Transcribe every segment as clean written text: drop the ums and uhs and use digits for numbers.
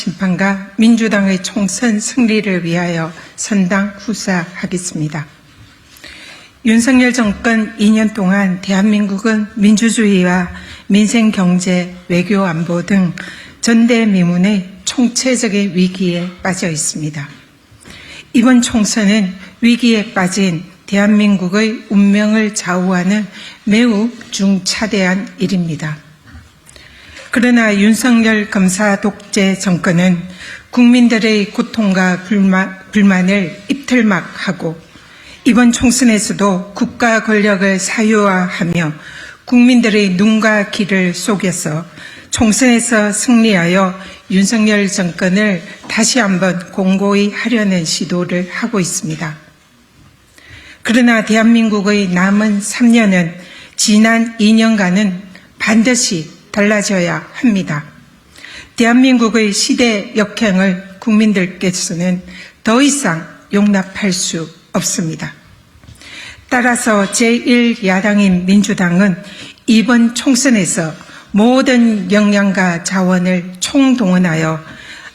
심판과 민주당의 총선 승리를 위하여 선당 후사하겠습니다. 윤석열 정권 2년 동안 대한민국은 민주주의와 민생, 경제, 외교, 안보 등 전대미문의 총체적인 위기에 빠져 있습니다. 이번 총선은 위기에 빠진 대한민국의 운명을 좌우하는 매우 중차대한 일입니다. 그러나 윤석열 검사 독재 정권은 국민들의 고통과 불만을 입틀막하고 이번 총선에서도 국가 권력을 사유화하며 국민들의 눈과 귀를 속여서 총선에서 승리하여 윤석열 정권을 다시 한번 공고히 하려는 시도를 하고 있습니다. 그러나 대한민국의 남은 3년은 지난 2년간은 반드시 달라져야 합니다. 대한민국의 시대 역행을 국민들께서는 더 이상 용납할 수 없습니다. 따라서 제1야당인 민주당은 이번 총선에서 모든 역량과 자원을 총동원하여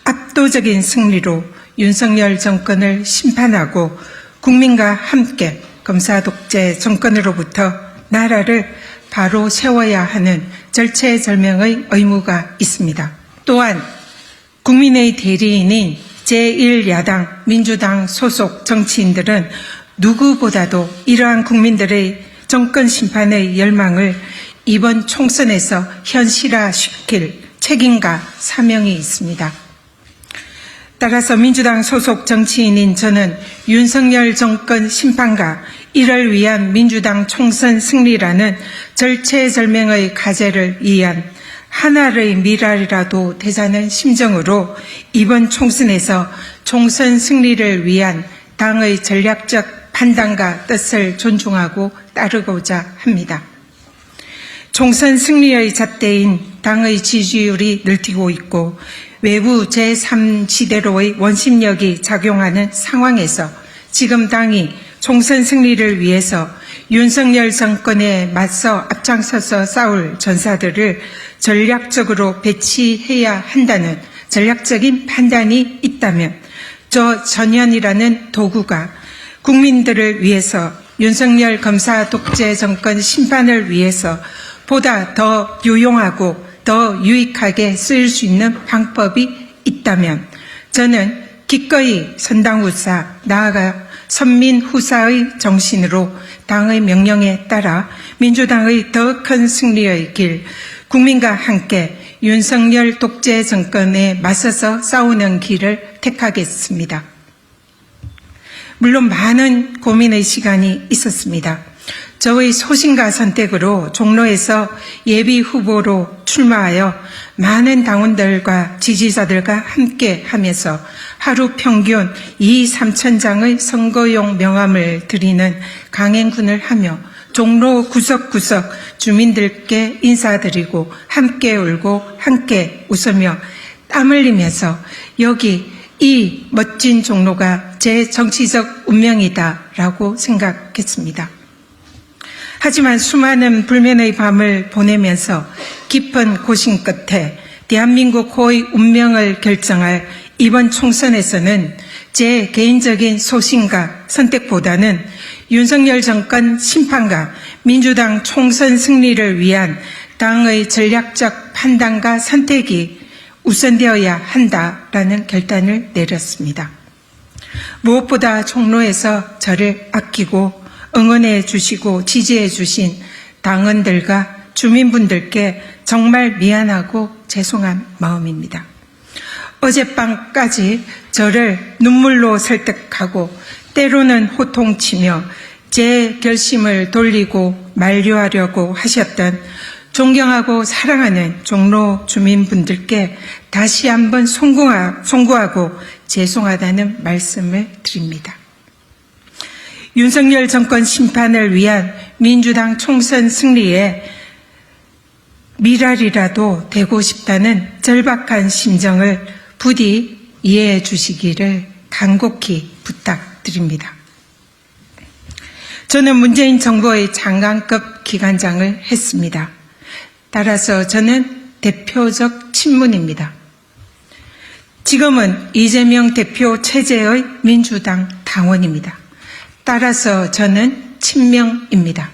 압도적인 승리로 윤석열 정권을 심판하고 국민과 함께 검사 독재 정권으로부터 나라를 바로 세워야 하는 절체절명의 의무가 있습니다. 또한 국민의 대리인인 제1야당 민주당 소속 정치인들은 누구보다도 이러한 국민들의 정권 심판의 열망을 이번 총선에서 현실화시킬 책임과 사명이 있습니다. 따라서 민주당 소속 정치인인 저는 윤석열 정권 심판과 이를 위한 민주당 총선 승리라는 절체절명의 과제를 위한 하나의 미랄이라도 되자는 심정으로 이번 총선에서 총선 승리를 위한 당의 전략적 판단과 뜻을 존중하고 따르고자 합니다. 총선 승리의 잣대인 당의 지지율이 늘뛰고 있고 외부 제3지대로의 원심력이 작용하는 상황에서 지금 당이 총선 승리를 위해서 윤석열 정권에 맞서 앞장서서 싸울 전사들을 전략적으로 배치해야 한다는 전략적인 판단이 있다면 저 전현이라는 도구가 국민들을 위해서 윤석열 검사 독재 정권 심판을 위해서 보다 더 유용하고 더 유익하게 쓰일 수 있는 방법이 있다면 저는 기꺼이 선당후사, 나아가 선민후사의 정신으로 당의 명령에 따라 민주당의 더 큰 승리의 길, 국민과 함께 윤석열 독재 정권에 맞서서 싸우는 길을 택하겠습니다. 물론 많은 고민의 시간이 있었습니다. 저의 소신과 선택으로 종로에서 예비 후보로 출마하여 많은 당원들과 지지자들과 함께 하면서 하루 평균 2-3천 장의 선거용 명함을 드리는 강행군을 하며 종로 구석구석 주민들께 인사드리고 함께 울고 함께 웃으며 땀 흘리면서 여기 이 멋진 종로가 제 정치적 운명이다라고 생각했습니다. 하지만 수많은 불면의 밤을 보내면서 깊은 고심 끝에 대한민국 호의 운명을 결정할 이번 총선에서는 제 개인적인 소신과 선택보다는 윤석열 정권 심판과 민주당 총선 승리를 위한 당의 전략적 판단과 선택이 우선되어야 한다라는 결단을 내렸습니다. 무엇보다 종로에서 저를 아끼고 응원해 주시고 지지해 주신 당원들과 주민분들께 정말 미안하고 죄송한 마음입니다. 어젯밤까지 저를 눈물로 설득하고 때로는 호통치며 제 결심을 돌리고 만류하려고 하셨던 존경하고 사랑하는 종로 주민분들께 다시 한번 송구하고 죄송하다는 말씀을 드립니다. 윤석열 정권 심판을 위한 민주당 총선 승리에 미랄이라도 되고 싶다는 절박한 심정을 부디 이해해 주시기를 간곡히 부탁드립니다. 저는 문재인 정부의 장관급 기관장을 했습니다. 따라서 저는 대표적 친문입니다. 지금은 이재명 대표 체제의 민주당 당원입니다. 따라서 저는 친명입니다.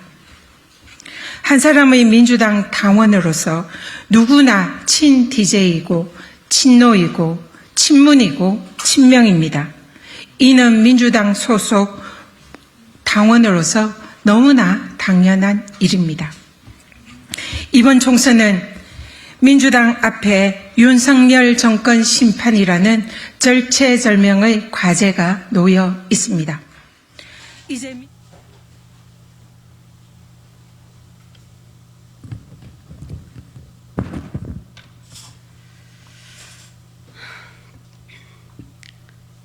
한 사람의 민주당 당원으로서 누구나 친-DJ이고 친노이고 친문이고 친명입니다. 이는 민주당 소속 당원으로서 너무나 당연한 일입니다. 이번 총선은 민주당 앞에 윤석열 정권 심판이라는 절체절명의 과제가 놓여 있습니다.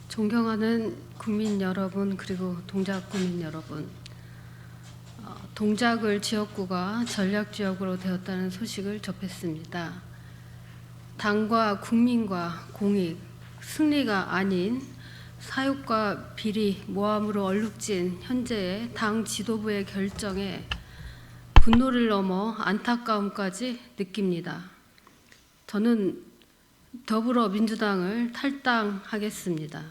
존경하는 국민 여러분, 그리고 동작 국민 여러분, 동작을 지역구가 전략지역으로 되었다는 소식을 접했습니다. 당과 국민과 공익, 승리가 아닌 사육과 비리, 모함으로 얼룩진 현재의 당 지도부의 결정에 분노를 넘어 안타까움까지 느낍니다. 저는 더불어민주당을 탈당하겠습니다.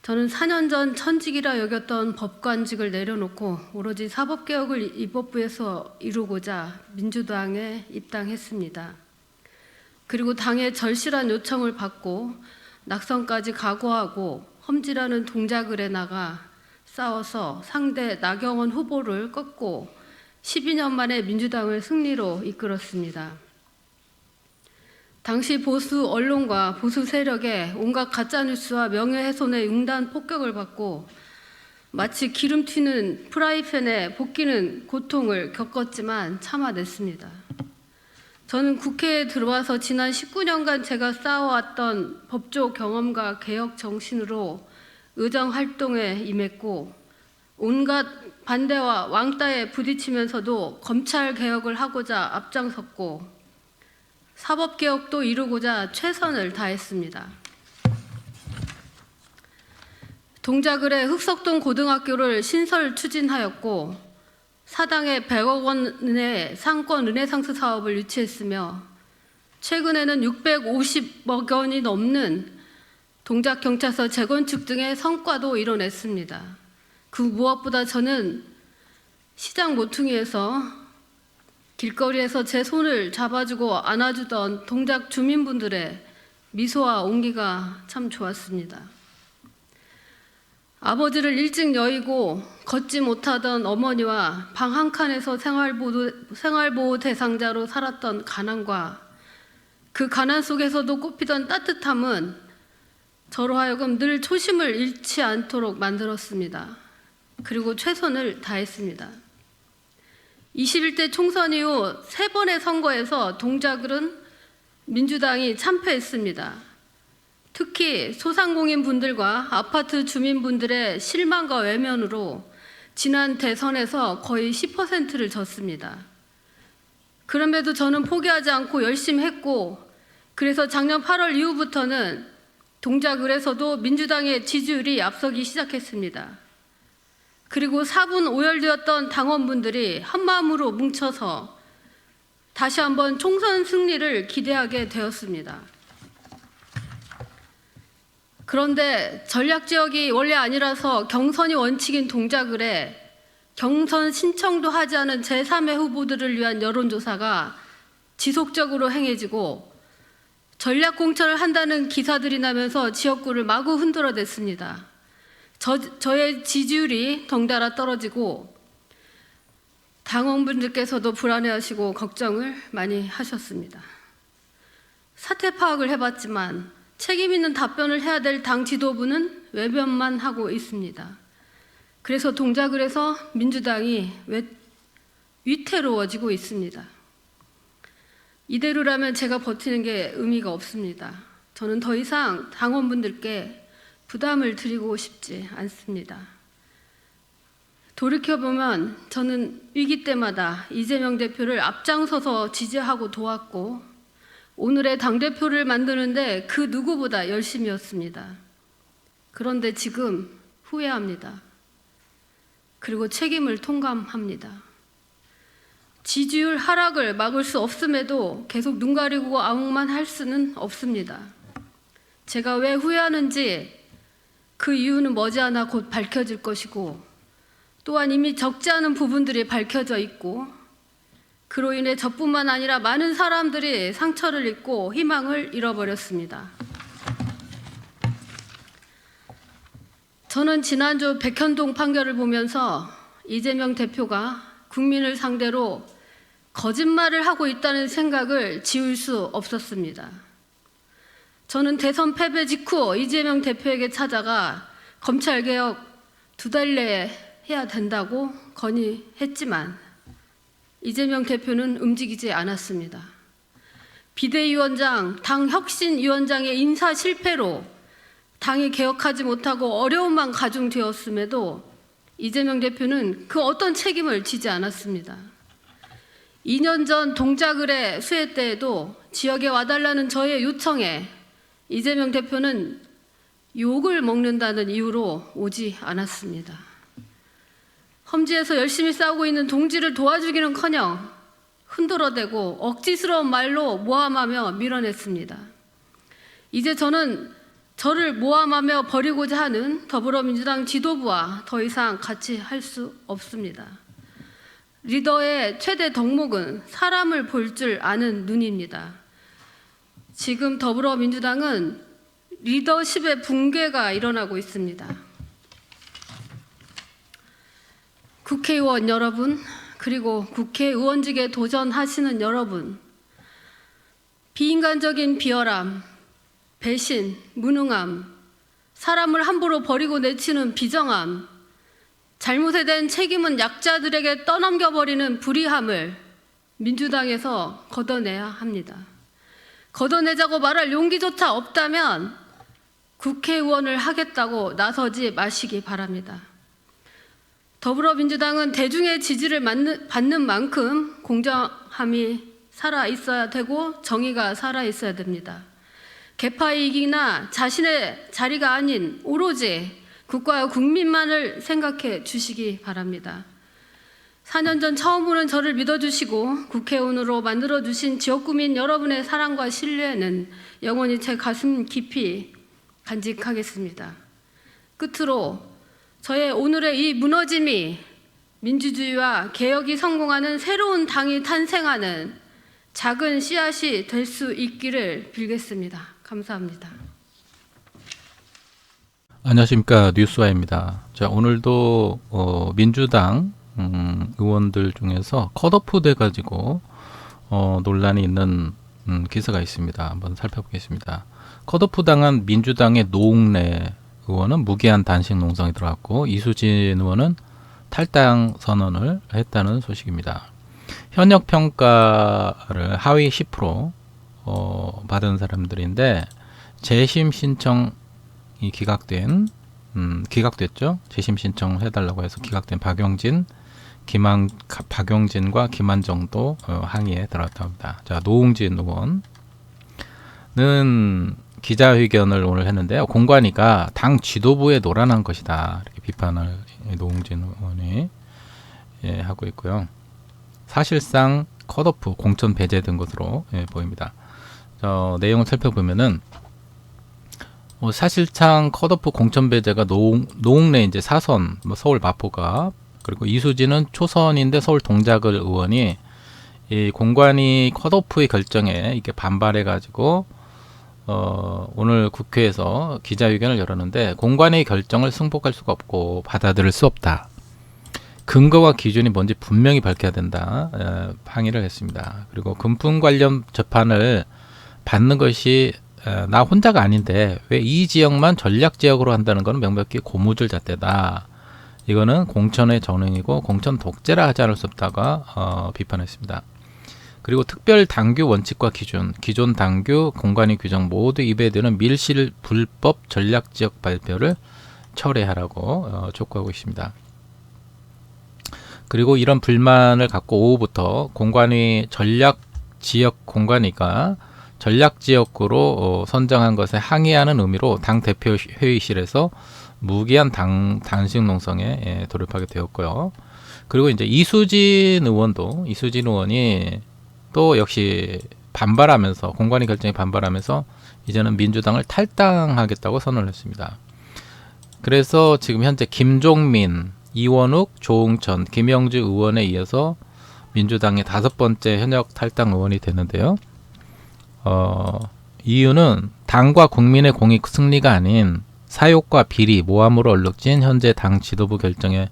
저는 4년 전 천직이라 여겼던 법관직을 내려놓고 오로지 사법개혁을 입법부에서 이루고자 민주당에 입당했습니다. 그리고 당의 절실한 요청을 받고 낙선까지 각오하고 험지라는 동작을에 나가 싸워서 상대 나경원 후보를 꺾고 12년 만에 민주당을 승리로 이끌었습니다. 당시 보수 언론과 보수 세력의 온갖 가짜뉴스와 명예훼손의 융단 폭격을 받고 마치 기름 튀는 프라이팬에 볶이는 고통을 겪었지만 참아냈습니다. 저는 국회에 들어와서 지난 19년간 제가 쌓아왔던 법조 경험과 개혁 정신으로 의정 활동에 임했고 온갖 반대와 왕따에 부딪히면서도 검찰 개혁을 하고자 앞장섰고 사법개혁도 이루고자 최선을 다했습니다. 동작을의 흑석동 고등학교를 신설 추진하였고 사당에 100억 원의 상권 르네상스 사업을 유치했으며 최근에는 650억 원이 넘는 동작경찰서 재건축 등의 성과도 이뤄냈습니다. 그 무엇보다 저는 시장 모퉁이에서 길거리에서 제 손을 잡아주고 안아주던 동작 주민분들의 미소와 온기가 참 좋았습니다. 아버지를 일찍 여의고 걷지 못하던 어머니와 방 한 칸에서 생활보호 대상자로 살았던 가난과 그 가난 속에서도 꽃피던 따뜻함은 저로 하여금 늘 초심을 잃지 않도록 만들었습니다. 그리고 최선을 다했습니다. 21대 총선 이후 3번의 선거에서 동작을은 민주당이 참패했습니다. 특히 소상공인분들과 아파트 주민분들의 실망과 외면으로 지난 대선에서 거의 10%를 졌습니다. 그럼에도 저는 포기하지 않고 열심히 했고 그래서 작년 8월 이후부터는 동작을에서도 민주당의 지지율이 앞서기 시작했습니다. 그리고 4분 오열되었던 당원분들이 한마음으로 뭉쳐서 다시 한번 총선 승리를 기대하게 되었습니다. 그런데 전략지역이 원래 아니라서 경선이 원칙인 동작을에 경선 신청도 하지 않은 제3의 후보들을 위한 여론조사가 지속적으로 행해지고 전략공천을 한다는 기사들이 나면서 지역구를 마구 흔들어댔습니다. 저의 지지율이 덩달아 떨어지고 당원분들께서도 불안해하시고 걱정을 많이 하셨습니다. 사태 파악을 해봤지만 책임 있는 답변을 해야 될 당 지도부는 외면만 하고 있습니다. 그래서 동작을에서 민주당이 위태로워지고 있습니다. 이대로라면 제가 버티는 게 의미가 없습니다. 저는 더 이상 당원분들께 부담을 드리고 싶지 않습니다. 돌이켜보면 저는 위기 때마다 이재명 대표를 앞장서서 지지하고 도왔고 오늘의 당대표를 만드는데 그 누구보다 열심이었습니다. 그런데 지금 후회합니다. 그리고 책임을 통감합니다. 지지율 하락을 막을 수 없음에도 계속 눈 가리고 아웅만 할 수는 없습니다. 제가 왜 후회하는지 그 이유는 머지않아 곧 밝혀질 것이고, 또한 이미 적지 않은 부분들이 밝혀져 있고, 그로 인해 저뿐만 아니라 많은 사람들이 상처를 입고 희망을 잃어버렸습니다. 저는 지난주 백현동 판결을 보면서 이재명 대표가 국민을 상대로 거짓말을 하고 있다는 생각을 지울 수 없었습니다. 저는 대선 패배 직후 이재명 대표에게 찾아가 검찰개혁 2달 내에 해야 된다고 건의했지만 이재명 대표는 움직이지 않았습니다. 비대위원장, 당 혁신위원장의 인사 실패로 당이 개혁하지 못하고 어려움만 가중되었음에도 이재명 대표는 그 어떤 책임을 지지 않았습니다. 2년 전 동작을의 수해 때에도 지역에 와달라는 저의 요청에 이재명 대표는 욕을 먹는다는 이유로 오지 않았습니다. 험지에서 열심히 싸우고 있는 동지를 도와주기는커녕 흔들어대고 억지스러운 말로 모함하며 밀어냈습니다. 이제 저는 저를 모함하며 버리고자 하는 더불어민주당 지도부와 더 이상 같이 할 수 없습니다. 리더의 최대 덕목은 사람을 볼 줄 아는 눈입니다. 지금 더불어민주당은 리더십의 붕괴가 일어나고 있습니다. 국회의원 여러분, 그리고 국회의원직에 도전하시는 여러분, 비인간적인 비열함, 배신, 무능함, 사람을 함부로 버리고 내치는 비정함, 잘못에 대한 책임은 약자들에게 떠넘겨버리는 불의함을 민주당에서 걷어내야 합니다. 걷어내자고 말할 용기조차 없다면 국회의원을 하겠다고 나서지 마시기 바랍니다. 더불어민주당은 대중의 지지를 받는 만큼 공정함이 살아있어야 되고 정의가 살아있어야 됩니다. 개파이익이나 자신의 자리가 아닌 오로지 국가와 국민만을 생각해 주시기 바랍니다. 4년 전 처음 보는 저를 믿어주시고 국회의원으로 만들어주신 지역구민 여러분의 사랑과 신뢰는 영원히 제 가슴 깊이 간직하겠습니다. 끝으로 저의 오늘의 이 무너짐이 민주주의와 개혁이 성공하는 새로운 당이 탄생하는 작은 씨앗이 될 수 있기를 빌겠습니다. 감사합니다. 안녕하십니까, 뉴스와입니다. 자, 오늘도 민주당 의원들 중에서 컷오프 돼가지고 논란이 있는 기사가 있습니다. 한번 살펴보겠습니다. 컷오프 당한 민주당의 노웅래 의원은 무기한 단식 농성에 들어갔고 이수진 의원은 탈당 선언을 했다는 소식입니다. 현역 평가를 하위 10% 받은 사람들인데 재심 신청이 기각됐죠. 재심 신청 해달라고 해서 기각된 박용진과 김한정도 항의에 들어갔다고 합니다. 자, 노웅진 의원은 기자회견을 오늘 했는데요. 공관위가 당 지도부에 노란한 것이다, 이렇게 비판을 노웅진 의원이 하고 있고요. 사실상 컷오프, 공천 배제된 것으로 보입니다. 내용을 살펴보면은 사실상 컷오프 공천 배제가 노웅래 이제 사선, 서울 마포갑, 그리고 이수진은 초선인데 서울 동작을 의원이 이 공관위 컷오프의 결정에 이렇게 반발해가지고 오늘 국회에서 기자회견을 열었는데 공관위 결정을 승복할 수가 없고 받아들일 수 없다. 근거와 기준이 뭔지 분명히 밝혀야 된다. 항의를 했습니다. 그리고 금품 관련 재판을 받는 것이 나 혼자가 아닌데 왜 이 지역만 전략지역으로 한다는 것은 명백히 고무줄 잣대다. 이거는 공천의 전횡이고 공천 독재라 하지 않을 수 없다가 비판했습니다. 그리고 특별 당규 원칙과 기준, 기존 당규, 공관위 규정 모두 위배되는 밀실 불법 전략지역 발표를 철회하라고 촉구하고 있습니다. 그리고 이런 불만을 갖고 오후부터 공관위 전략지역 공관위가 전략지역구로 선정한 것에 항의하는 의미로 당 대표 회의실에서 무기한 단식 농성에 돌입하게 되었고요. 그리고 이제 이수진 의원이 또 역시 반발하면서 공관위 결정에 반발하면서 이제는 민주당을 탈당하겠다고 선언을 했습니다. 그래서 지금 현재 김종민, 이원욱, 조응천, 김영주 의원에 이어서 민주당의 5번째 현역 탈당 의원이 되는데요. 이유는 당과 국민의 공익 승리가 아닌 사욕과 비리, 모함으로 얼룩진 현재 당 지도부 결정에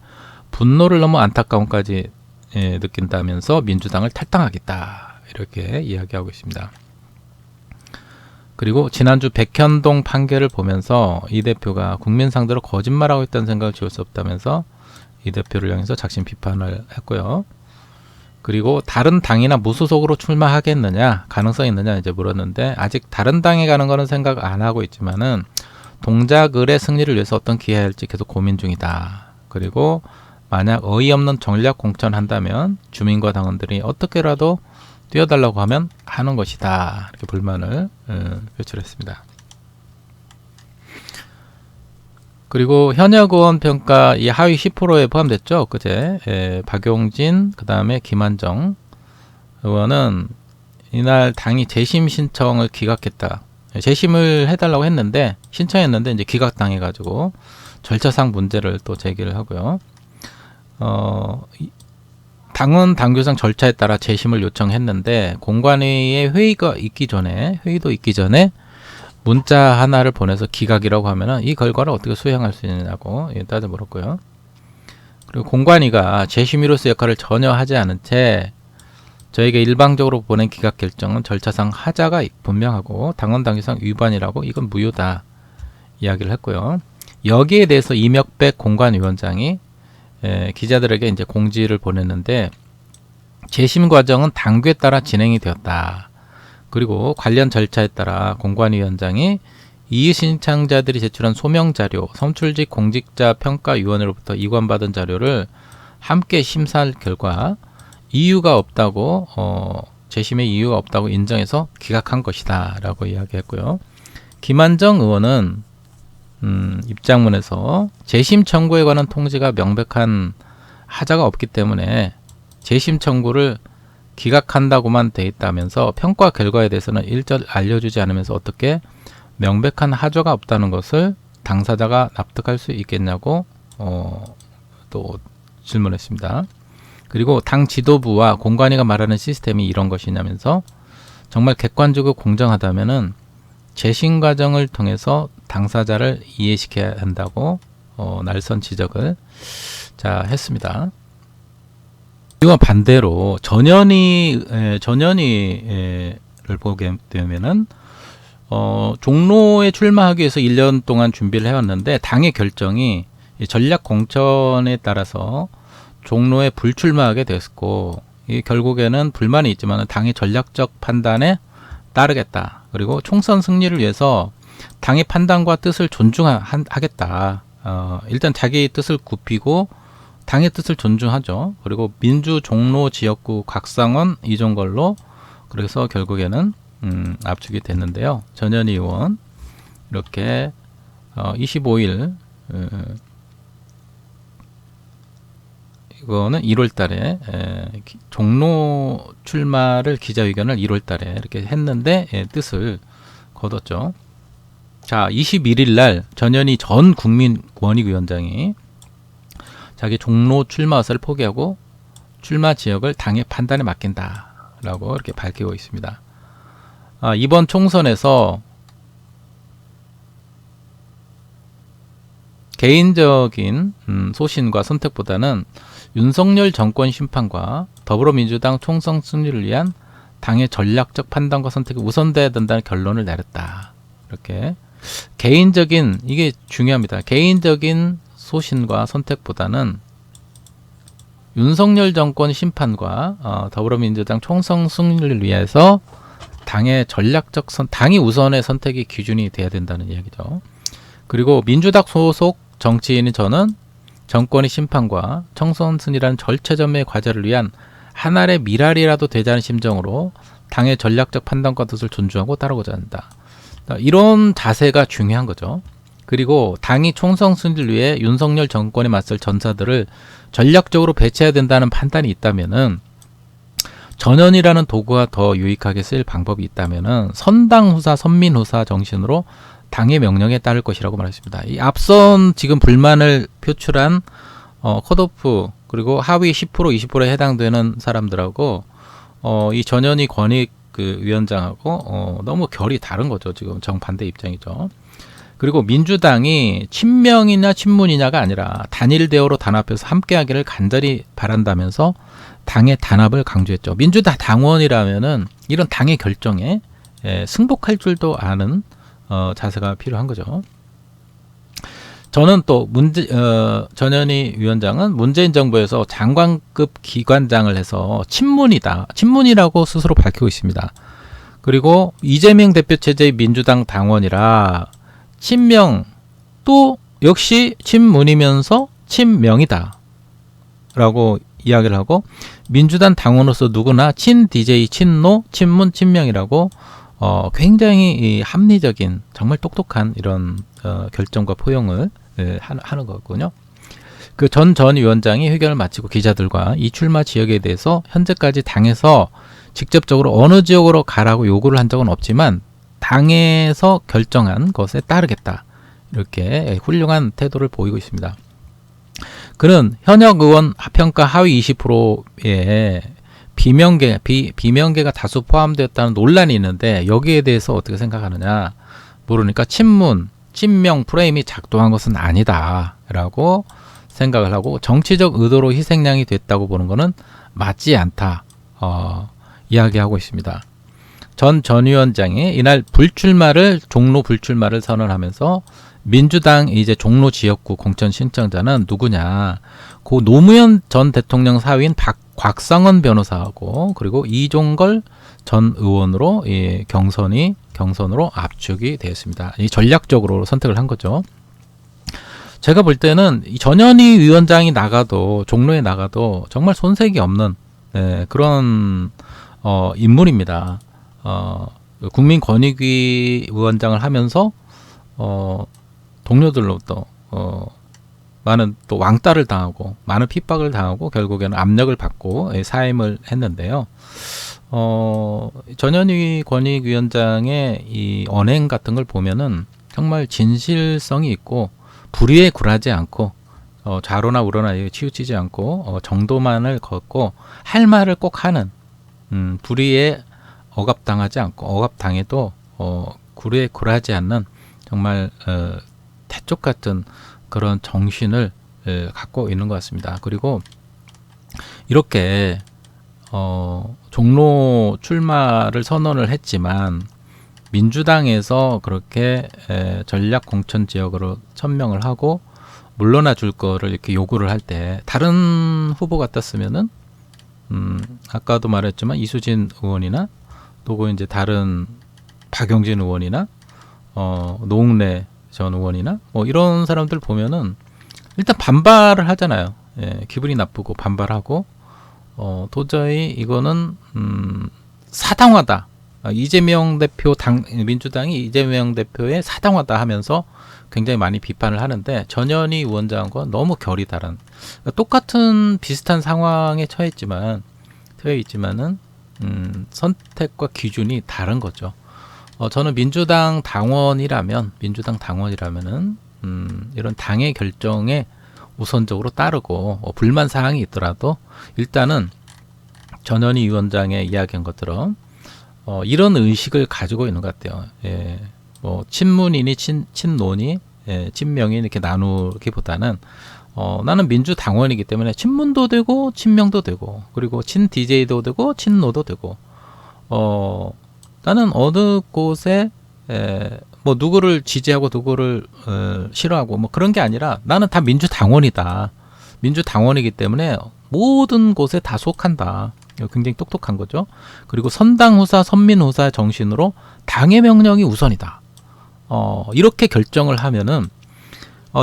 분노를 너무 안타까움까지 느낀다면서 민주당을 탈당하겠다 이렇게 이야기하고 있습니다. 그리고 지난주 백현동 판결을 보면서 이 대표가 국민 상대로 거짓말하고 있다는 생각을 지울 수 없다면서 이 대표를 향해서 작심 비판을 했고요. 그리고 다른 당이나 무소속으로 출마하겠느냐, 가능성이 있느냐 이제 물었는데 아직 다른 당에 가는 거는 생각 안 하고 있지만은 동작을의 승리를 위해서 어떤 기회를 할지 계속 고민 중이다. 그리고 만약 어이없는 전략 공천한다면 주민과 당원들이 어떻게라도 뛰어달라고 하면 하는 것이다. 이렇게 불만을 표출했습니다. 그리고 현역 의원 평가 이 하위 10%에 포함됐죠. 그제 박용진, 그 다음에 김한정 의원은 이날 당이 재심 신청을 기각했다. 재심을 해달라고 했는데 신청했는데 이제 기각당해가지고 절차상 문제를 또 제기를 하고요. 당은 당규상 절차에 따라 재심을 요청했는데 공관위의 회의도 있기 전에 문자 하나를 보내서 기각이라고 하면은 이 결과를 어떻게 수행할 수 있느냐고 따져 물었고요. 그리고 공관위가 재심의로서 역할을 전혀 하지 않은 채 저에게 일방적으로 보낸 기각 결정은 절차상 하자가 분명하고 당원 당규상 위반이라고 이건 무효다 이야기를 했고요. 여기에 대해서 이명백 공관위원장이 기자들에게 이제 공지를 보냈는데 재심 과정은 당규에 따라 진행이 되었다. 그리고 관련 절차에 따라 공관위원장이 이의 신청자들이 제출한 소명 자료, 선출직 공직자 평가위원회로부터 이관받은 자료를 함께 심사할 결과 이유가 없다고 재심의 이유가 없다고 인정해서 기각한 것이다라고 이야기했고요. 김한정 의원은 입장문에서 재심 청구에 관한 통지가 명백한 하자가 없기 때문에 재심 청구를 기각한다고만 돼 있다면서 평가 결과에 대해서는 일절 알려주지 않으면서 어떻게 명백한 하자가 없다는 것을 당사자가 납득할 수 있겠냐고 또 질문했습니다. 그리고 당 지도부와 공관위가 말하는 시스템이 이런 것이냐면서 정말 객관적이고 공정하다면은 재심 과정을 통해서 당사자를 이해시켜야 한다고 날선 지적을 했습니다. 이와 반대로 전현희를 보게 되면은 종로에 출마하기 위해서 1년 동안 준비를 해왔는데 당의 결정이 전략 공천에 따라서 종로에 불출마하게 됐고 결국에는 불만이 있지만 당의 전략적 판단에 따르겠다. 그리고 총선 승리를 위해서 당의 판단과 뜻을 존중하겠다. 일단 자기 뜻을 굽히고 당의 뜻을 존중하죠. 그리고 민주 종로 지역구 곽상원 이종걸로 그래서 결국에는 압축이 됐는데요. 전현희 의원 이렇게 25일 이거는 1월 달에 종로 출마를 기자회견을 1월 달에 이렇게 했는데 뜻을 거뒀죠. 자, 21일 날 전현희 전 국민권익위원장이 자기 종로 출마 의사를 포기하고 출마 지역을 당의 판단에 맡긴다라고 이렇게 밝히고 있습니다. 이번 총선에서 개인적인 소신과 선택보다는 윤석열 정권 심판과 더불어민주당 총선 승리를 위한 당의 전략적 판단과 선택이 우선돼야 된다는 결론을 내렸다. 이렇게 개인적인 이게 중요합니다. 개인적인 소신과 선택보다는 윤석열 정권 심판과 더불어민주당 총선 승리를 위해서 당의 전략적 당이 우선의 선택이 기준이 돼야 된다는 이야기죠. 그리고 민주당 소속 정치인인 저는 정권의 심판과 총선 승리라는 절체절명의 과제를 위한 하나의 미랄이라도 되자는 심정으로 당의 전략적 판단과 뜻을 존중하고 따르고자 한다. 이런 자세가 중요한 거죠. 그리고 당이 총선 승리를 위해 윤석열 정권에 맞설 전사들을 전략적으로 배치해야 된다는 판단이 있다면은 전연이라는 도구가 더 유익하게 쓰일 방법이 있다면은 선당후사, 선민후사 정신으로 당의 명령에 따를 것이라고 말했습니다. 이 앞선 지금 불만을 표출한 컷오프 그리고 하위 10% 20%에 해당되는 사람들하고 이 전현희 권익 그 위원장하고 너무 결이 다른 거죠. 지금 정반대 입장이죠. 그리고 민주당이 친명이냐 친문이냐가 아니라 단일 대우로 단합해서 함께하기를 간절히 바란다면서 당의 단합을 강조했죠. 민주당 당원이라면은 이런 당의 결정에 승복할 줄도 아는 자세가 필요한 거죠. 저는 또 전현희 위원장은 문재인 정부에서 장관급 기관장을 해서 친문이라고 스스로 밝히고 있습니다. 그리고 이재명 대표 체제의 민주당 당원이라 친명 또 역시 친문이면서 친명이다 라고 이야기를 하고 민주당 당원으로서 누구나 친 DJ, 친노, 친문, 친명이라고 굉장히 합리적인 정말 똑똑한 이런 결정과 포용을 하는 거군요. 그 전 위원장이 회견을 마치고 기자들과 이 출마 지역에 대해서 현재까지 당에서 직접적으로 어느 지역으로 가라고 요구를 한 적은 없지만 당에서 결정한 것에 따르겠다. 이렇게 훌륭한 태도를 보이고 있습니다. 그는 현역 의원 평가 하위 20%에 비명계가 다수 포함되었다는 논란이 있는데 여기에 대해서 어떻게 생각하느냐 모르니까 친문, 친명 프레임이 작동한 것은 아니다 라고 생각을 하고 정치적 의도로 희생양이 됐다고 보는 것은 맞지 않다 이야기하고 있습니다. 전 위원장이 이날 종로 불출마를 선언하면서 민주당 이제 종로 지역구 공천 신청자는 누구냐? 고 노무현 전 대통령 사위인 곽상원 변호사하고 그리고 이종걸 전 의원으로 경선으로 압축이 되었습니다. 이 전략적으로 선택을 한 거죠. 제가 볼 때는 이 전현희 위원장이 종로에 나가도 정말 손색이 없는 그런 인물입니다. 국민권익위 위원장을 하면서 동료들로부터 많은 또 왕따를 당하고 많은 핍박을 당하고 결국에는 압력을 받고 사임을 했는데요. 전현희 권익위원장의 이 언행 같은 걸 보면은 정말 진실성이 있고 불의에 굴하지 않고 좌로나 우로나 치우치지 않고 정도만을 걷고 할 말을 꼭 하는 불의에 억압당하지 않고 억압당해도 불의에 굴하지 않는 정말 태쪽 같은 그런 정신을 갖고 있는 것 같습니다. 그리고 이렇게 종로 출마를 선언을 했지만 민주당에서 그렇게 전략 공천 지역으로 천명을 하고 물러나 줄 거를 이렇게 요구를 할 때 다른 후보 같았으면은 아까도 말했지만 이수진 의원이나 또 이제 다른 박용진 의원이나 노웅래 전 의원이나 뭐 이런 사람들 보면은 일단 반발을 하잖아요. 기분이 나쁘고 반발하고 도저히 이거는 사당화다. 이재명 대표 민주당이 이재명 대표의 사당화다 하면서 굉장히 많이 비판을 하는데 전현희 위원장과 너무 결이 다른 똑같은 비슷한 상황에 처해 있지만은 선택과 기준이 다른 거죠. 저는 민주당 당원이라면은 이런 당의 결정에 우선적으로 따르고 불만 사항이 있더라도 일단은 전현희 위원장의 이야기한 것처럼 이런 의식을 가지고 있는 것 같아요. 뭐 친문이니 친노니 친명이 이렇게 나누기보다는 나는 민주당원이기 때문에 친문도 되고 친명도 되고 그리고 친 DJ도 되고 친노도 되고 나는 어느 곳에 뭐 누구를 지지하고 누구를 싫어하고 뭐 그런 게 아니라 나는 다 민주당원이다. 민주당원이기 때문에 모든 곳에 다 속한다. 굉장히 똑똑한 거죠. 그리고 선당후사, 선민후사 정신으로 당의 명령이 우선이다. 이렇게 결정을 하면은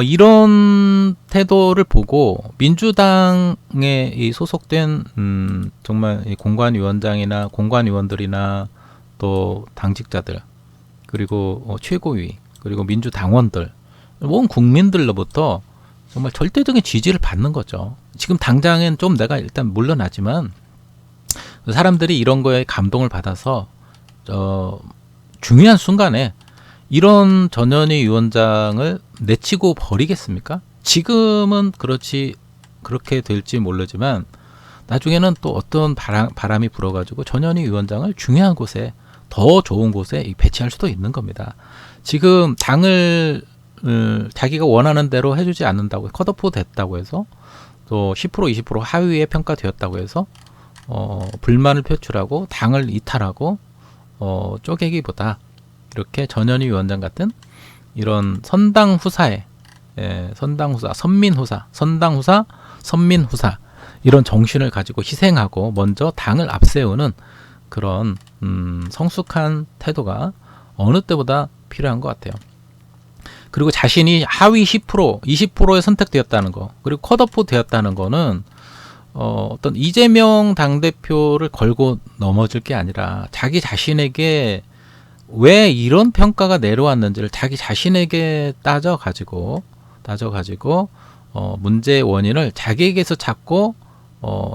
이런 태도를 보고 민주당에 이 소속된 정말 이 공관위원장이나 공관위원들이나 또 당직자들 그리고 최고위 그리고 민주당원들 온 국민들로부터 정말 절대적인 지지를 받는 거죠. 지금 당장은 좀 내가 일단 물러나지만 사람들이 이런 거에 감동을 받아서 중요한 순간에 이런 전현희 위원장을 내치고 버리겠습니까? 지금은 그렇게 될지 모르지만 나중에는 또 어떤 바람이 불어가지고 전현희 위원장을 중요한 곳에 더 좋은 곳에 배치할 수도 있는 겁니다. 지금 당을 자기가 원하는 대로 해주지 않는다고 컷오프 됐다고 해서 또 10% 20% 하위에 평가되었다고 해서 불만을 표출하고 당을 이탈하고 쪼개기보다 이렇게 전현희 위원장 같은 이런 선당후사, 선민후사 이런 정신을 가지고 희생하고 먼저 당을 앞세우는 그런 성숙한 태도가 어느 때보다 필요한 것 같아요. 그리고 자신이 하위 10%, 20%에 선택되었다는 거, 그리고 컷오프 되었다는 거는 어떤 이재명 당대표를 걸고 넘어질 게 아니라 자기 자신에게 왜 이런 평가가 내려왔는지를 자기 자신에게 따져가지고 문제의 원인을 자기에게서 찾고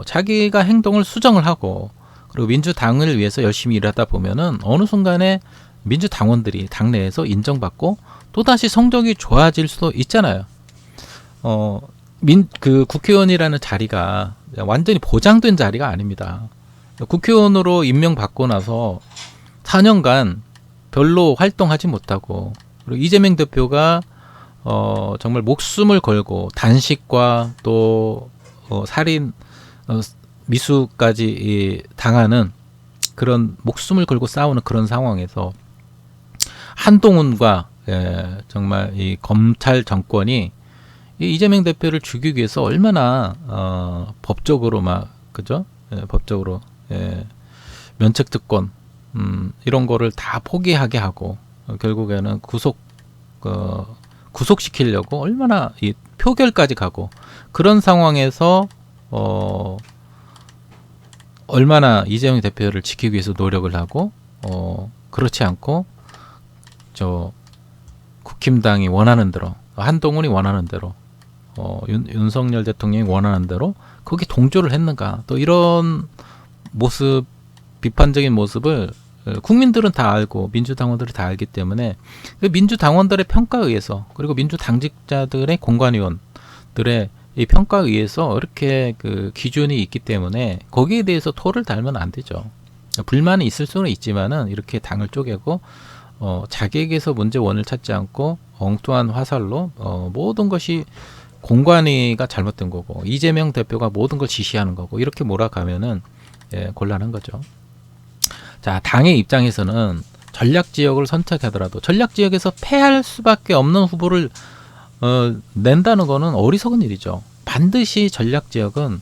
자기가 행동을 수정을 하고 그리고 민주당을 위해서 열심히 일하다 보면은 어느 순간에 민주당원들이 당내에서 인정받고 또다시 성적이 좋아질 수도 있잖아요. 그 국회의원이라는 자리가 완전히 보장된 자리가 아닙니다. 국회의원으로 임명받고 나서 4년간 별로 활동하지 못하고 그리고 이재명 대표가 정말 목숨을 걸고 단식과 또 살인 미수까지 당하는 그런 목숨을 걸고 싸우는 그런 상황에서 한동훈과 정말 이 검찰 정권이 이 이재명 대표를 죽이기 위해서 얼마나 법적으로 법적으로 면책특권 이런 거를 다 포기하게 하고 결국에는 구속시키려고 얼마나 이 표결까지 가고 그런 상황에서 얼마나 이재명 대표를 지키기 위해서 노력을 하고 그렇지 않고 국힘당이 원하는 대로 한동훈이 원하는 대로 윤석열 대통령이 원하는 대로 거기 동조를 했는가. 또 이런 모습, 비판적인 모습을 국민들은 다 알고 민주당원들이 다 알기 때문에 그 민주당원들의 평가에 의해서 그리고 민주당직자들의 공관위원들의 이 평가에 의해서 이렇게 그 기준이 있기 때문에 거기에 대해서 토를 달면 안 되죠. 불만이 있을 수는 있지만은 이렇게 당을 쪼개고 자기에게서 문제 원을 찾지 않고 엉뚱한 화살로 모든 것이 공관위가 잘못된 거고 이재명 대표가 모든 걸 지시하는 거고 이렇게 몰아가면은 곤란한 거죠. 자, 당의 입장에서는 전략 지역을 선택하더라도 전략 지역에서 패할 수밖에 없는 후보를 낸다는 거는 어리석은 일이죠. 반드시 전략 지역은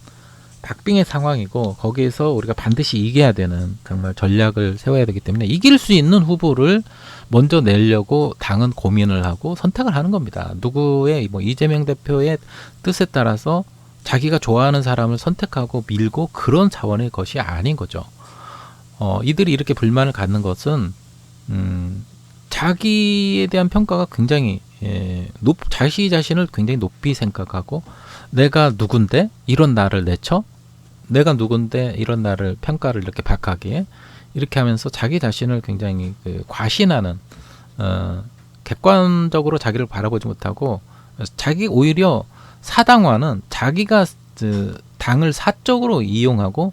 박빙의 상황이고 거기에서 우리가 반드시 이겨야 되는 정말 전략을 세워야 되기 때문에 이길 수 있는 후보를 먼저 내려고 당은 고민을 하고 선택을 하는 겁니다. 누구의 이재명 대표의 뜻에 따라서 자기가 좋아하는 사람을 선택하고 밀고 그런 차원의 것이 아닌 거죠. 이들이 이렇게 불만을 갖는 것은 자기에 대한 평가가 굉장히 자기 자신을 굉장히 높이 생각하고 내가 누군데 이런 나를 내쳐? 내가 누군데 이런 나를 평가를 이렇게 박하기에 이렇게 하면서 자기 자신을 굉장히 과신하는 객관적으로 자기를 바라보지 못하고 자기 오히려 사당화는 자기가 당을 사적으로 이용하고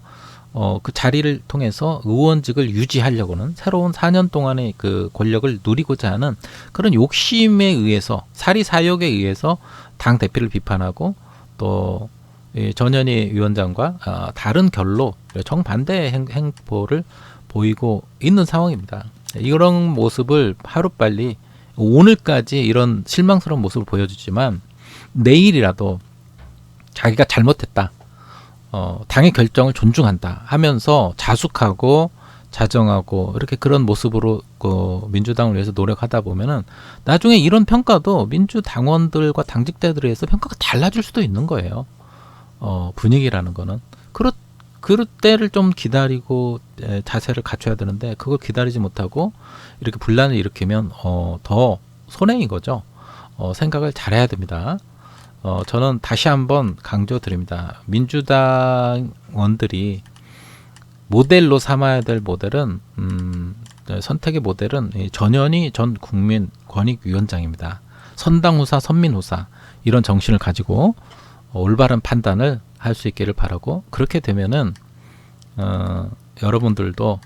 그 자리를 통해서 의원직을 유지하려고는 새로운 4년 동안의 그 권력을 누리고자 하는 그런 욕심에 의해서 사리사욕에 의해서 당 대표를 비판하고 또 전현희 위원장과 다른 결로 정반대의 행보를 보이고 있는 상황입니다. 이런 모습을 하루빨리 오늘까지 이런 실망스러운 모습을 보여주지만 내일이라도 자기가 잘못했다. 당의 결정을 존중한다 하면서 자숙하고 자정하고 이렇게 그런 모습으로 민주당을 위해서 노력하다 보면은 나중에 이런 평가도 민주당원들과 당직자들에 의해서 평가가 달라질 수도 있는 거예요. 분위기라는 거는 그럴 때를 좀 기다리고 자세를 갖춰야 되는데 그걸 기다리지 못하고 이렇게 분란을 일으키면 더 손해인 거죠. 생각을 잘해야 됩니다. 저는 다시 한번 강조드립니다. 민주당원들이 모델로 삼아야 될 모델은 선택의 모델은 이 전현희 전 국민권익위원장입니다. 선당후사, 선민후사 이런 정신을 가지고 올바른 판단을 할 수 있기를 바라고, 그렇게 되면은 여러분들에게도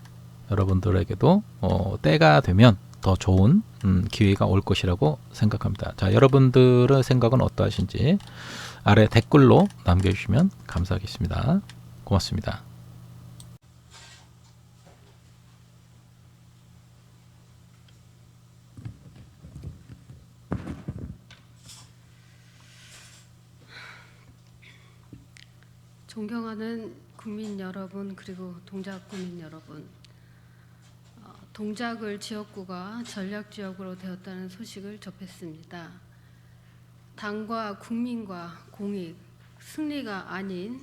때가 되면 더 좋은 기회가 올 것이라고 생각합니다. 자, 여러분들의 생각은 어떠하신지 아래 댓글로 남겨주시면 감사하겠습니다. 고맙습니다. 존경하는 국민 여러분, 그리고 동작 국민 여러분, 동작을 지역구가 전략지역으로 되었다는 소식을 접했습니다. 당과 국민과 공익, 승리가 아닌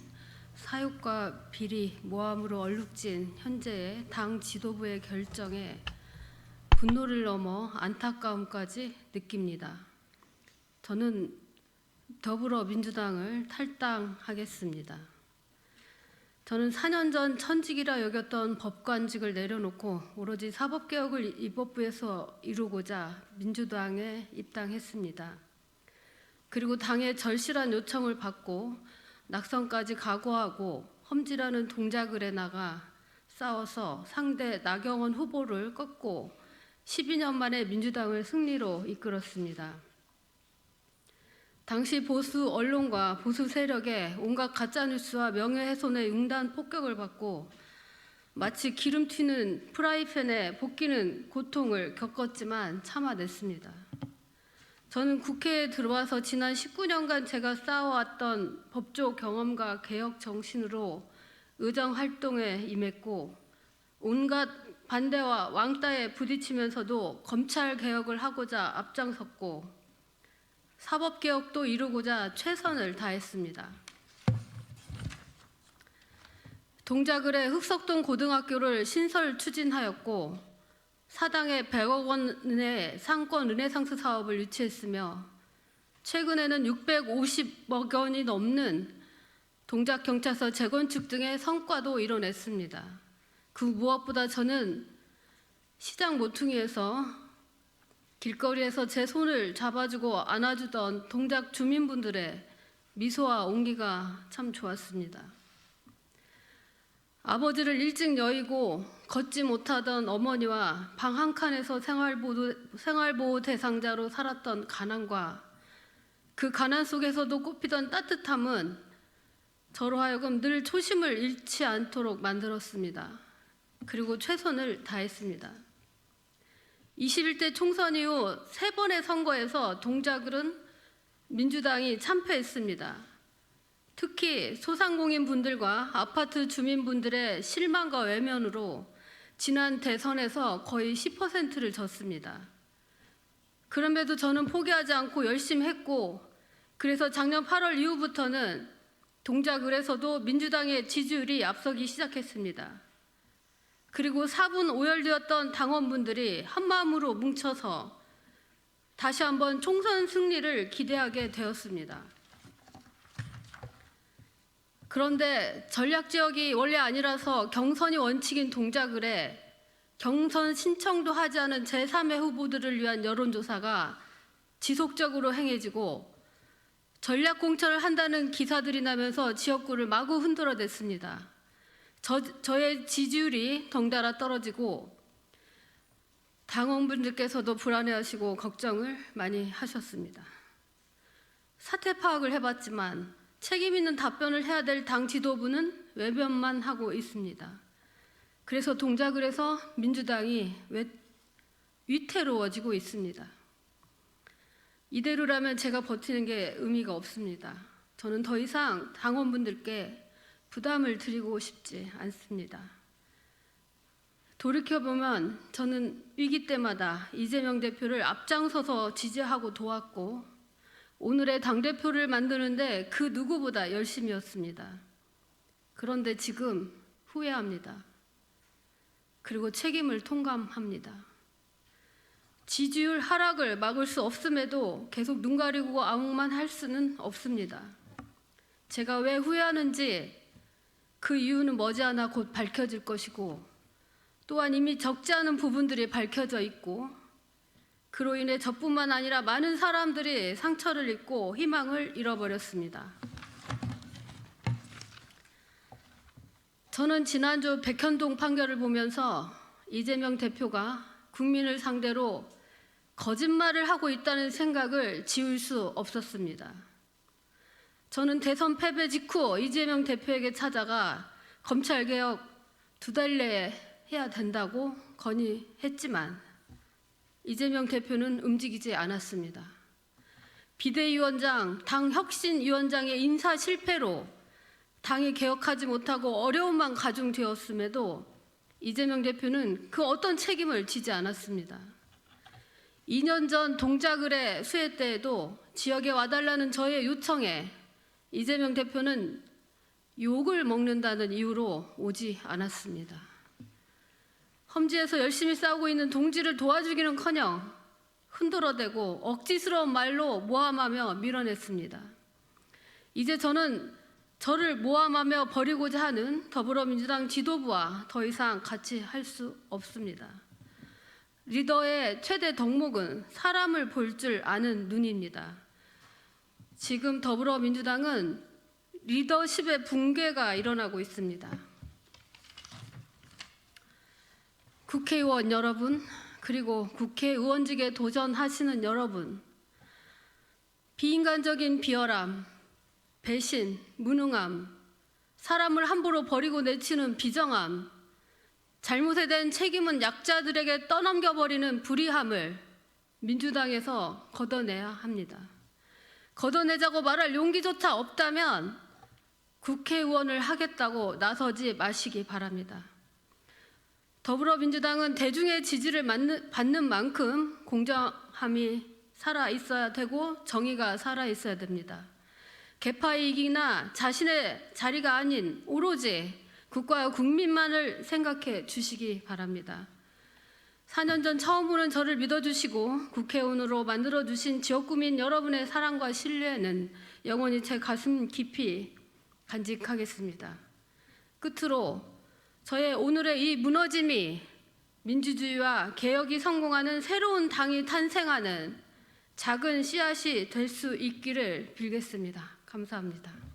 사육과 비리, 모함으로 얼룩진 현재의 당 지도부의 결정에 분노를 넘어 안타까움까지 느낍니다. 저는 더불어민주당을 탈당하겠습니다. 저는 4년 전 천직이라 여겼던 법관직을 내려놓고 오로지 사법개혁을 입법부에서 이루고자 민주당에 입당했습니다. 그리고 당의 절실한 요청을 받고 낙선까지 각오하고 험지라는 동작을에 나가 싸워서 상대 나경원 후보를 꺾고 12년 만에 민주당을 승리로 이끌었습니다. 당시 보수 언론과 보수 세력의 온갖 가짜뉴스와 명예훼손의 융단 폭격을 받고 마치 기름 튀는 프라이팬에 볶이는 고통을 겪었지만 참아냈습니다. 저는 국회에 들어와서 지난 19년간 제가 쌓아왔던 법조 경험과 개혁 정신으로 의정 활동에 임했고, 온갖 반대와 왕따에 부딪히면서도 검찰 개혁을 하고자 앞장섰고, 사법개혁도 이루고자 최선을 다했습니다. 동작을의 흑석동 고등학교를 신설 추진하였고, 사당에 100억 원의 상권 르네상스 사업을 유치했으며, 최근에는 650억 원이 넘는 동작경찰서 재건축 등의 성과도 이뤄냈습니다. 그 무엇보다 저는 시장 모퉁이에서 길거리에서 제 손을 잡아주고 안아주던 동작 주민분들의 미소와 온기가 참 좋았습니다. 아버지를 일찍 여의고 걷지 못하던 어머니와 방 한 칸에서 생활보호 대상자로 살았던 가난과 그 가난 속에서도 꽃피던 따뜻함은 저로 하여금 늘 초심을 잃지 않도록 만들었습니다. 그리고 최선을 다했습니다. 21대 총선 이후 3번의 선거에서 동작을은 민주당이 참패했습니다. 특히 소상공인분들과 아파트 주민분들의 실망과 외면으로 지난 대선에서 거의 10%를 졌습니다. 그럼에도 저는 포기하지 않고 열심히 했고, 그래서 작년 8월 이후부터는 동작을에서도 민주당의 지지율이 앞서기 시작했습니다. 그리고 4분 오열되었던 당원분들이 한마음으로 뭉쳐서 다시 한번 총선 승리를 기대하게 되었습니다. 그런데 전략지역이 원래 아니라서 경선이 원칙인 동작을에 경선 신청도 하지 않은 제3의 후보들을 위한 여론조사가 지속적으로 행해지고 전략공천을 한다는 기사들이 나면서 지역구를 마구 흔들어댔습니다. 저의 지지율이 덩달아 떨어지고 당원분들께서도 불안해하시고 걱정을 많이 하셨습니다. 사태 파악을 해봤지만 책임 있는 답변을 해야 될 당 지도부는 외면만 하고 있습니다. 그래서 동작을에서 민주당이 위태로워지고 있습니다. 이대로라면 제가 버티는 게 의미가 없습니다. 저는 더 이상 당원분들께 부담을 드리고 싶지 않습니다. 돌이켜보면 저는 위기 때마다 이재명 대표를 앞장서서 지지하고 도왔고, 오늘의 당대표를 만드는데 그 누구보다 열심이었습니다. 그런데 지금 후회합니다. 그리고 책임을 통감합니다. 지지율 하락을 막을 수 없음에도 계속 눈 가리고 아웅만 할 수는 없습니다. 제가 왜 후회하는지 그 이유는 머지않아 곧 밝혀질 것이고 또한 이미 적지 않은 부분들이 밝혀져 있고 그로 인해 저뿐만 아니라 많은 사람들이 상처를 입고 희망을 잃어버렸습니다. 저는 지난주 백현동 판결을 보면서 이재명 대표가 국민을 상대로 거짓말을 하고 있다는 생각을 지울 수 없었습니다. 저는 대선 패배 직후 이재명 대표에게 찾아가 검찰개혁 2달 내에 해야 된다고 건의했지만 이재명 대표는 움직이지 않았습니다. 비대위원장, 당 혁신위원장의 인사 실패로 당이 개혁하지 못하고 어려움만 가중되었음에도 이재명 대표는 그 어떤 책임을 지지 않았습니다. 2년 전 동작을의 수해 때에도 지역에 와달라는 저의 요청에 이재명 대표는 욕을 먹는다는 이유로 오지 않았습니다. 험지에서 열심히 싸우고 있는 동지를 도와주기는커녕 흔들어대고 억지스러운 말로 모함하며 밀어냈습니다. 이제 저는 저를 모함하며 버리고자 하는 더불어민주당 지도부와 더 이상 같이 할 수 없습니다. 리더의 최대 덕목은 사람을 볼 줄 아는 눈입니다. 지금 더불어민주당은 리더십의 붕괴가 일어나고 있습니다. 국회의원 여러분, 그리고 국회의원직에 도전하시는 여러분, 비인간적인 비열함, 배신, 무능함, 사람을 함부로 버리고 내치는 비정함, 잘못에 대한 책임은 약자들에게 떠넘겨버리는 불의함을 민주당에서 걷어내야 합니다. 걷어내자고 말할 용기조차 없다면 국회의원을 하겠다고 나서지 마시기 바랍니다. 더불어민주당은 대중의 지지를 받는 만큼 공정함이 살아있어야 되고 정의가 살아있어야 됩니다. 계파 이익이나 자신의 자리가 아닌 오로지 국가와 국민만을 생각해 주시기 바랍니다. 4년 전 처음 보는 저를 믿어주시고 국회의원으로 만들어주신 지역구민 여러분의 사랑과 신뢰는 영원히 제 가슴 깊이 간직하겠습니다. 끝으로 저의 오늘의 이 무너짐이 민주주의와 개혁이 성공하는 새로운 당이 탄생하는 작은 씨앗이 될 수 있기를 빌겠습니다. 감사합니다.